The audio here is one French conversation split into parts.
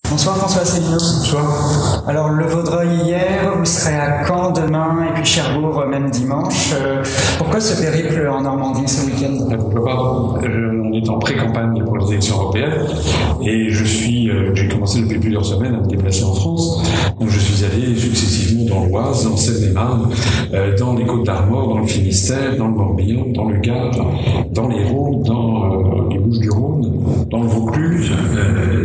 Bonsoir François Asselineau. Bonsoir. Alors le Vaudreuil hier, vous serez à Caen demain et puis Cherbourg même dimanche. Pourquoi ce périple en Normandie ce week-end? Pourquoi pas? On est en pré-campagne pour les élections européennes et j'ai commencé depuis plusieurs semaines à me déplacer en France. Donc je suis allé successivement dans l'Oise, dans Seine-et-Marne, dans les Côtes-d'Armor, dans le Finistère, dans le Morbihan, dans le Gard, dans l'Hérault, dans les Bouches-du-Rhône, dans le Vaucluse,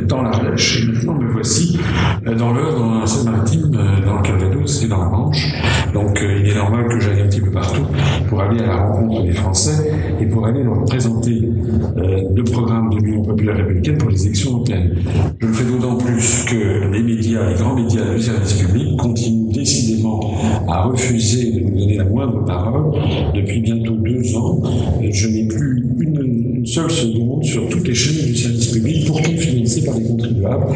dans l'Ardèche. Et maintenant me voici dans l'Eure, dans la Seine-Maritime, dans le Calvados et dans la Manche. Donc il est normal que j'aille un petit peu partout pour aller à la rencontre des Français et pour aller leur présenter le programme de l'Union populaire républicaine pour les élections européennes. Je le fais d'autant plus que les médias, les grands médias du service public continuent décidément à refuser de nous donner la moindre parole. Depuis bientôt 2 ans, je n'ai plus une seule seconde sur toutes les chaînes du service public, pourtant financées par les contribuables.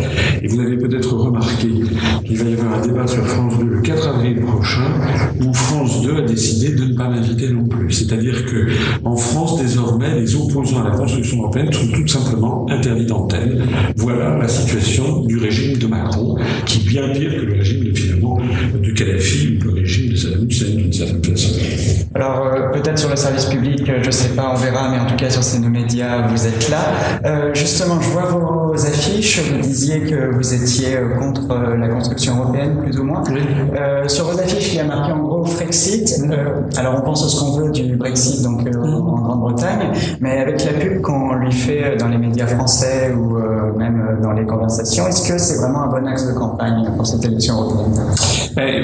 Et vous avez peut-être remarqué qu'il va y avoir un débat sur France 2 le 4 avril prochain, où France 2 a décidé de ne pas m'inviter non plus. C'est-à-dire que en France, désormais, les opposants à la construction européenne sont tout simplement interdits d'antenne. Voilà la situation du régime de Macron, qui est bien pire que le régime de Kadhafi ou le régime de Saddam Hussein d'une certaine façon. Alors peut-être sur le service public, je ne sais pas, on verra, mais en tout cas sur nos médias, vous êtes là. Justement, je vois vos affiches, vous disiez que vous étiez contre la construction européenne, plus ou moins. Oui. Sur vos affiches, il y a marqué en gros Frexit. Alors on pense à ce qu'on veut du Brexit, donc en Grande-Bretagne, mais avec la pub qu'on lui fait dans les médias français ou même dans les conversations, est-ce que c'est vraiment un bon axe de campagne pour cette élection européenne?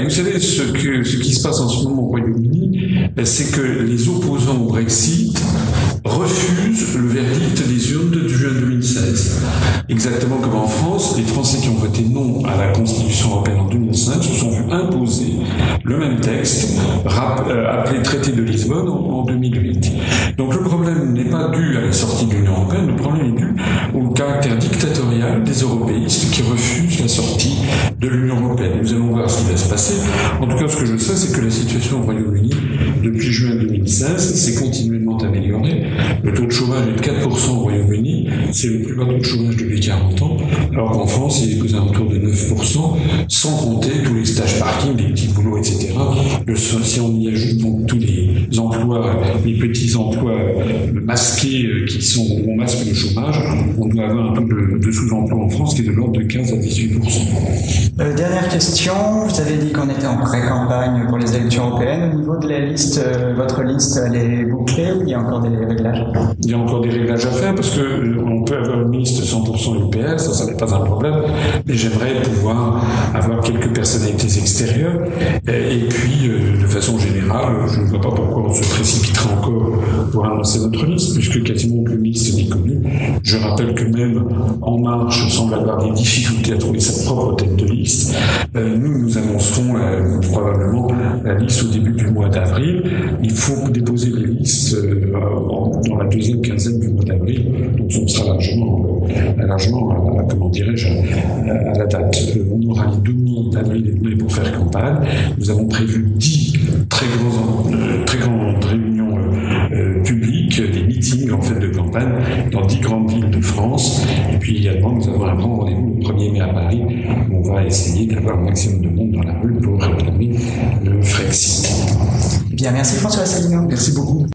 Vous savez, ce qui se passe en ce moment au Royaume-Uni, c'est que les opposants au Brexit refusent le verdict des urnes de juin 2016. Exactement comme en France, les Français qui ont voté non à la Constitution européenne en 2005 se sont vus imposer le même texte, appelé traité de Lisbonne en 2008. Donc le problème n'est pas dû à la sortie de l'Union européenne, le problème est dû au caractère dictatorial des européistes qui refusent la sortie de l'Union européenne. Nous allons voir ce qui va se passer. En tout cas, ce que je sais, c'est que la situation au Royaume-Uni, depuis juin 2016, s'est continuellement améliorée. Le taux de chômage est de 4% au Royaume-Uni, c'est le plus bas taux de chômage depuis 40 ans, alors qu'en France, il est aux alentours de 9%, sans compter tous les stages parking, les petits boulots, etc. Si on y ajoute donc tous les emplois, les petits emplois masqués qui sont au masque de chômage, on doit avoir un taux de sous-emploi en France qui est de l'ordre de 15 à 18%. Dernière question, vous avez dit qu'on était en pré-campagne pour les élections européennes. Au niveau de la liste, votre liste, elle est bouclée ou il y a encore des réglages? Il y a encore des réglages à faire parce que on peut avoir une liste 100% UPR, ça n'est pas un problème, mais j'aimerais pouvoir avoir quelques personnalités extérieures et puis de façon générale, je ne vois pas pourquoi on se précipiterait encore pour annoncer notre liste puisque quasiment aucune liste n'est connue. Je rappelle que même En Marche semble avoir des difficultés à trouver sa propre tête de liste. Nous annoncerons probablement la liste au début du mois d'avril. Il faut déposer les listes dans la deuxième quinzaine du mois d'avril, donc on sera largement comment dirais-je, à la date. On aura les 2 mois d'avril et de mai pour faire campagne. Nous avons prévu 10 très grandes réunions publiques, des meetings en fait de campagne dans 10 grandes villes de France. Et puis également, nous avons un grand rendez-vous le 1er mai à Paris, où on va essayer d'avoir un maximum de monde dans la rue pour réclamer le Frexit. Bien, merci François Asselineau. Merci beaucoup.